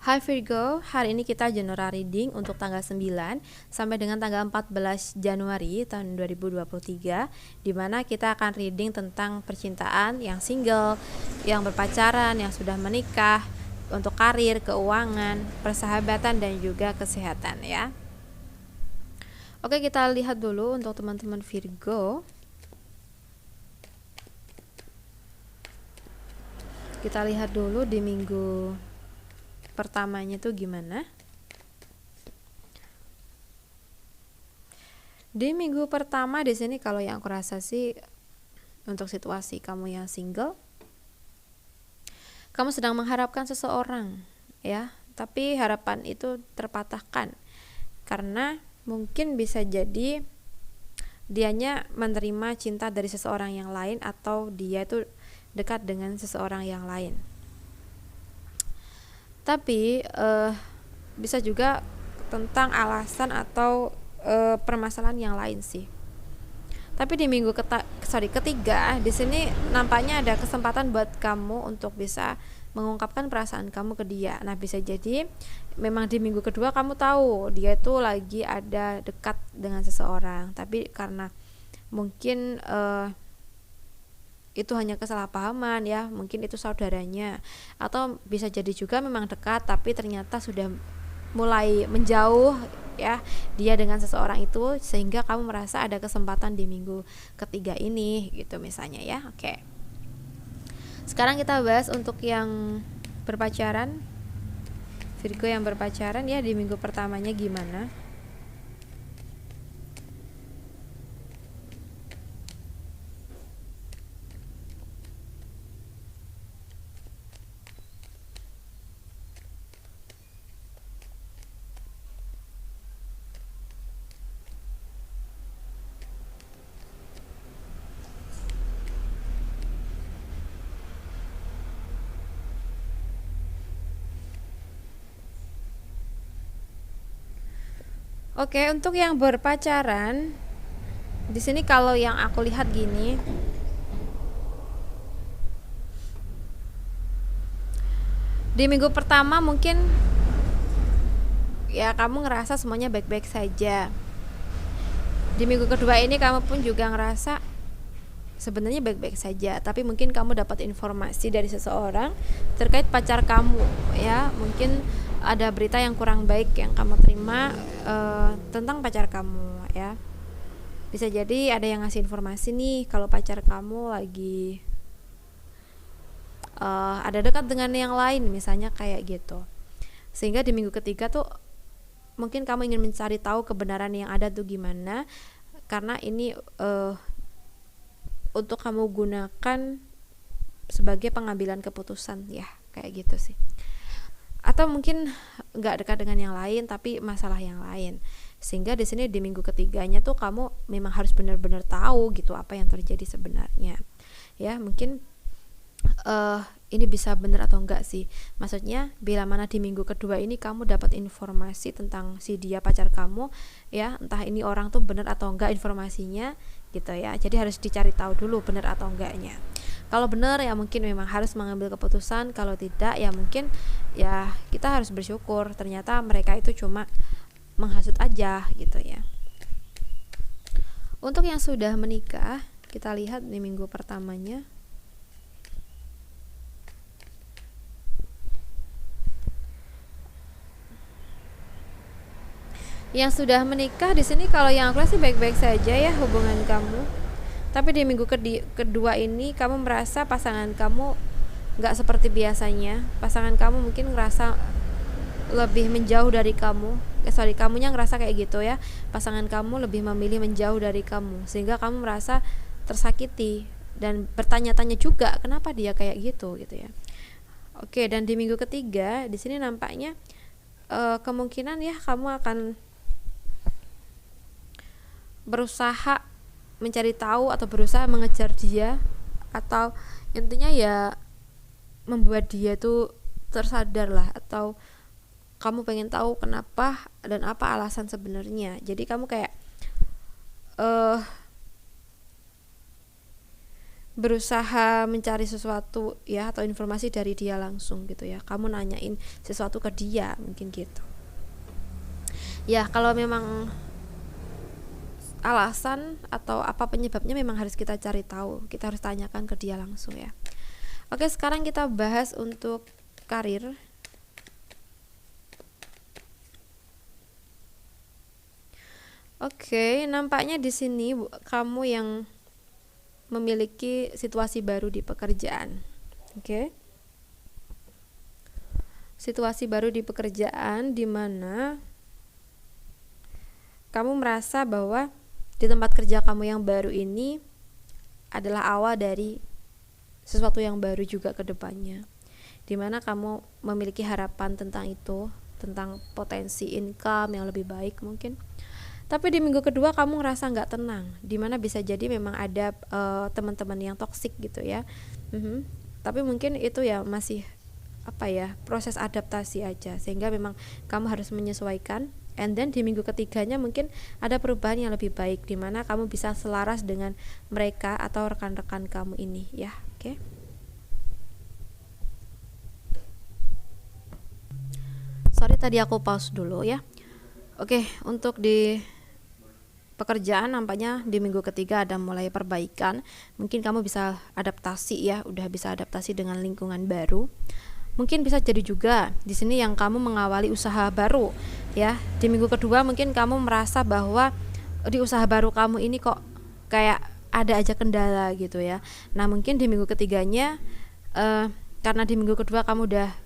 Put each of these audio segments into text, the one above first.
Hai Virgo, hari ini kita general reading untuk tanggal 9 sampai dengan tanggal 14 Januari tahun 2023, di mana kita akan reading tentang percintaan, yang single, yang berpacaran, yang sudah menikah, untuk karir, keuangan, persahabatan, dan juga kesehatan ya. Oke, kita lihat dulu untuk teman-teman Virgo. Kita lihat dulu di minggu pertamanya tuh gimana. Di minggu pertama di sini kalau yang aku rasa sih untuk situasi kamu yang single, kamu sedang mengharapkan seseorang ya, tapi harapan itu terpatahkan karena mungkin bisa jadi dianya menerima cinta dari seseorang yang lain atau dia itu dekat dengan seseorang yang lain. Tapi bisa juga tentang alasan atau permasalahan yang lain sih. Tapi di minggu ketiga di sini nampaknya ada kesempatan buat kamu untuk bisa mengungkapkan perasaan kamu ke dia. Nah, bisa jadi memang di minggu kedua kamu tahu dia itu lagi ada dekat dengan seseorang, tapi karena mungkin itu hanya kesalahpahaman ya, mungkin itu saudaranya, atau bisa jadi juga memang dekat tapi ternyata sudah mulai menjauh ya dia dengan seseorang itu, sehingga kamu merasa ada kesempatan di minggu ketiga ini gitu misalnya ya. Oke, sekarang kita bahas untuk yang berpacaran, Virgo yang berpacaran ya, di minggu pertamanya gimana. Oke, untuk yang berpacaran di sini kalau yang aku lihat gini, di minggu pertama mungkin ya kamu ngerasa semuanya baik-baik saja. Di minggu kedua ini kamu pun juga ngerasa sebenarnya baik-baik saja, tapi mungkin kamu dapat informasi dari seseorang terkait pacar kamu ya. Mungkin ada berita yang kurang baik yang kamu terima tentang pacar kamu ya. Bisa jadi ada yang ngasih informasi nih kalau pacar kamu lagi ada dekat dengan yang lain misalnya kayak gitu. Sehingga di minggu ketiga tuh mungkin kamu ingin mencari tahu kebenaran yang ada tuh gimana, karena ini untuk kamu gunakan sebagai pengambilan keputusan ya, kayak gitu sih. Atau mungkin nggak dekat dengan yang lain tapi masalah yang lain, sehingga di sini di minggu ketiganya tuh kamu memang harus benar-benar tahu gitu apa yang terjadi sebenarnya ya. Mungkin ini bisa benar atau enggak sih, maksudnya bila mana di minggu kedua ini kamu dapat informasi tentang si dia pacar kamu ya, entah ini orang tuh benar atau enggak informasinya gitu ya. Jadi harus dicari tahu dulu benar atau enggaknya. Kalau benar ya mungkin memang harus mengambil keputusan, kalau tidak ya mungkin ya kita harus bersyukur ternyata mereka itu cuma menghasut aja gitu ya. Untuk yang sudah menikah, kita lihat di minggu pertamanya. Yang sudah menikah di sini kalau yang aku lihat sih baik-baik saja ya hubungan kamu. Tapi di minggu kedua ini kamu merasa pasangan kamu nggak seperti biasanya. Pasangan kamu mungkin ngerasa lebih menjauh dari kamu. Kamunya ngerasa kayak gitu ya. Pasangan kamu lebih memilih menjauh dari kamu, sehingga kamu merasa tersakiti dan bertanya-tanya juga kenapa dia kayak gitu ya. Oke, dan di minggu ketiga di sini nampaknya kemungkinan ya kamu akan berusaha mencari tahu atau berusaha mengejar dia, atau intinya ya membuat dia tuh tersadar lah, atau kamu pengen tahu kenapa dan apa alasan sebenarnya. Jadi kamu kayak berusaha mencari sesuatu ya, atau informasi dari dia langsung gitu ya, kamu nanyain sesuatu ke dia mungkin gitu ya. Kalau memang alasan atau apa penyebabnya memang harus kita cari tahu, kita harus tanyakan ke dia langsung ya. Oke, sekarang kita bahas untuk karir. Oke, nampaknya di sini kamu yang memiliki situasi baru di pekerjaan. Oke. Situasi baru di pekerjaan di mana kamu merasa bahwa di tempat kerja kamu yang baru ini adalah awal dari sesuatu yang baru juga ke depannya. Di mana kamu memiliki harapan tentang itu, tentang potensi income yang lebih baik mungkin. Tapi di minggu kedua kamu ngerasa nggak tenang, dimana bisa jadi memang ada teman-teman yang toksik gitu ya. Tapi mungkin itu ya masih proses adaptasi aja, sehingga memang kamu harus menyesuaikan. And then di minggu ketiganya mungkin ada perubahan yang lebih baik, dimana kamu bisa selaras dengan mereka atau rekan-rekan kamu ini ya. Oke. Sorry tadi aku pause dulu ya. Oke, untuk di pekerjaan nampaknya di minggu ketiga ada mulai perbaikan. Mungkin kamu bisa adaptasi ya, udah bisa adaptasi dengan lingkungan baru. Mungkin bisa jadi juga di sini yang kamu mengawali usaha baru ya. Di minggu kedua mungkin kamu merasa bahwa di usaha baru kamu ini kok kayak ada aja kendala gitu ya. Nah, mungkin di minggu ketiganya karena di minggu kedua kamu udah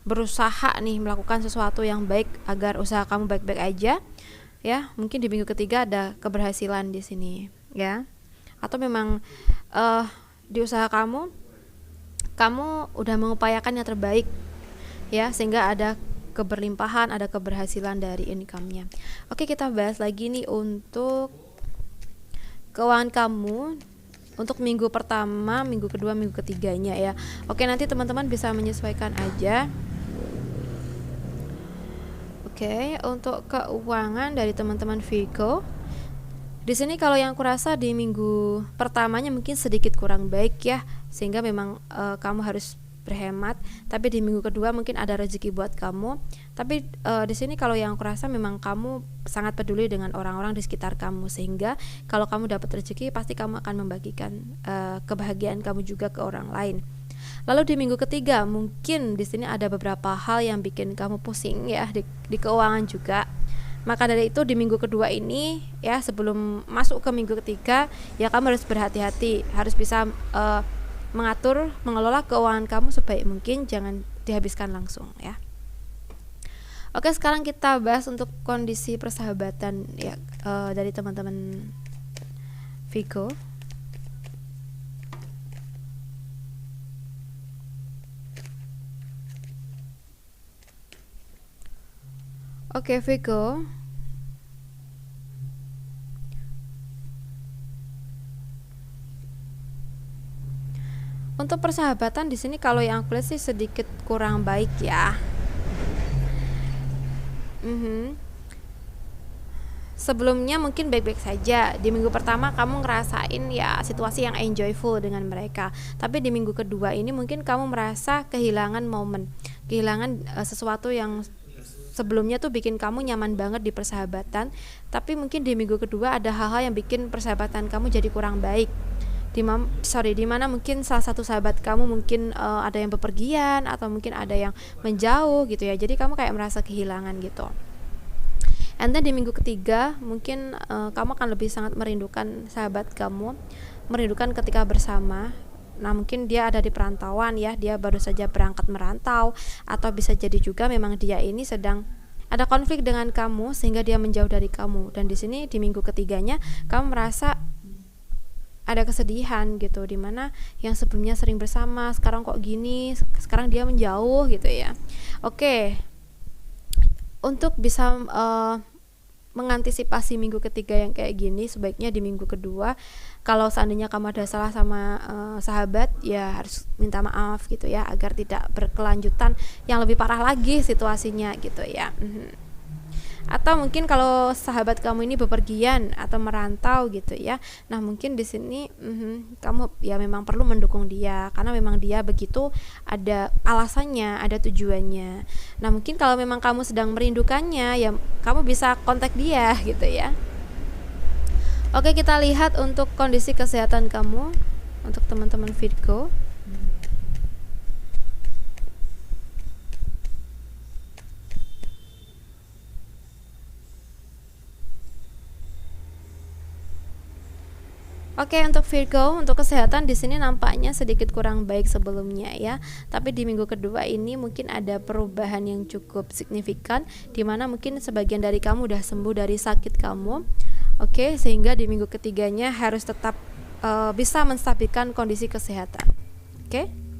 berusaha nih melakukan sesuatu yang baik agar usaha kamu baik-baik aja ya, mungkin di minggu ketiga ada keberhasilan di sini ya. Atau memang di usaha kamu udah mengupayakan yang terbaik ya, sehingga ada keberlimpahan, ada keberhasilan dari income-nya. Oke, kita bahas lagi nih untuk keuangan kamu untuk minggu pertama, minggu kedua, minggu ketiganya ya. Oke, nanti teman-teman bisa menyesuaikan aja. Oke, untuk keuangan dari teman-teman Virgo, di sini kalau yang kurasa di minggu pertamanya mungkin sedikit kurang baik ya, sehingga memang kamu harus berhemat. Tapi di minggu kedua mungkin ada rezeki buat kamu. Tapi di sini kalau yang kurasa memang kamu sangat peduli dengan orang-orang di sekitar kamu, sehingga kalau kamu dapat rezeki pasti kamu akan membagikan kebahagiaan kamu juga ke orang lain. Lalu di minggu ketiga mungkin di sini ada beberapa hal yang bikin kamu pusing ya di keuangan juga. Maka dari itu di minggu kedua ini ya, sebelum masuk ke minggu ketiga ya, kamu harus berhati-hati, harus bisa mengatur, mengelola keuangan kamu sebaik mungkin, jangan dihabiskan langsung ya. Oke, sekarang kita bahas untuk kondisi persahabatan ya dari teman-teman Virgo. Oke, Virgo. Untuk persahabatan di sini kalau yang aku lihat sih sedikit kurang baik ya. Sebelumnya mungkin baik-baik saja. Di minggu pertama kamu ngerasain ya situasi yang enjoyful dengan mereka. Tapi di minggu kedua ini mungkin kamu merasa kehilangan momen, kehilangan sesuatu yang sebelumnya tuh bikin kamu nyaman banget di persahabatan. Tapi mungkin di minggu kedua ada hal-hal yang bikin persahabatan kamu jadi kurang baik. Dimana mungkin salah satu sahabat kamu mungkin ada yang bepergian, atau mungkin ada yang menjauh gitu ya. Jadi kamu kayak merasa kehilangan gitu. And then di minggu ketiga mungkin kamu akan lebih sangat merindukan sahabat kamu, merindukan ketika bersama. Nah, mungkin dia ada di perantauan ya, dia baru saja berangkat merantau, atau bisa jadi juga memang dia ini sedang ada konflik dengan kamu sehingga dia menjauh dari kamu. Dan di sini di minggu ketiganya kamu merasa ada kesedihan gitu, dimana yang sebelumnya sering bersama sekarang kok gini, sekarang dia menjauh gitu ya. Oke, untuk bisa mengantisipasi minggu ketiga yang kayak gini, sebaiknya di minggu kedua kalau seandainya kamu ada salah sama sahabat ya harus minta maaf gitu ya, agar tidak berkelanjutan yang lebih parah lagi situasinya gitu ya. Atau mungkin kalau sahabat kamu ini bepergian atau merantau gitu ya. Nah, mungkin di sini kamu ya memang perlu mendukung dia karena memang dia begitu, ada alasannya, ada tujuannya. Nah, mungkin kalau memang kamu sedang merindukannya ya kamu bisa kontak dia gitu ya. Oke, kita lihat untuk kondisi kesehatan kamu untuk teman-teman Virgo. Oke, untuk Virgo, untuk kesehatan di sini nampaknya sedikit kurang baik sebelumnya ya. Tapi di minggu kedua ini mungkin ada perubahan yang cukup signifikan, di mana mungkin sebagian dari kamu udah sembuh dari sakit kamu. Oke, sehingga di minggu ketiganya harus tetap bisa menstabilkan kondisi kesehatan. Oke.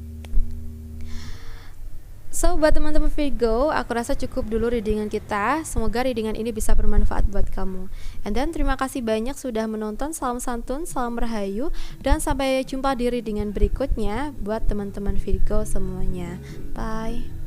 So, buat teman-teman Virgo, aku rasa cukup dulu readingan kita. Semoga readingan ini bisa bermanfaat buat kamu. And then, terima kasih banyak sudah menonton. Salam santun, salam rahayu, dan sampai jumpa di readingan berikutnya buat teman-teman Virgo semuanya. Bye.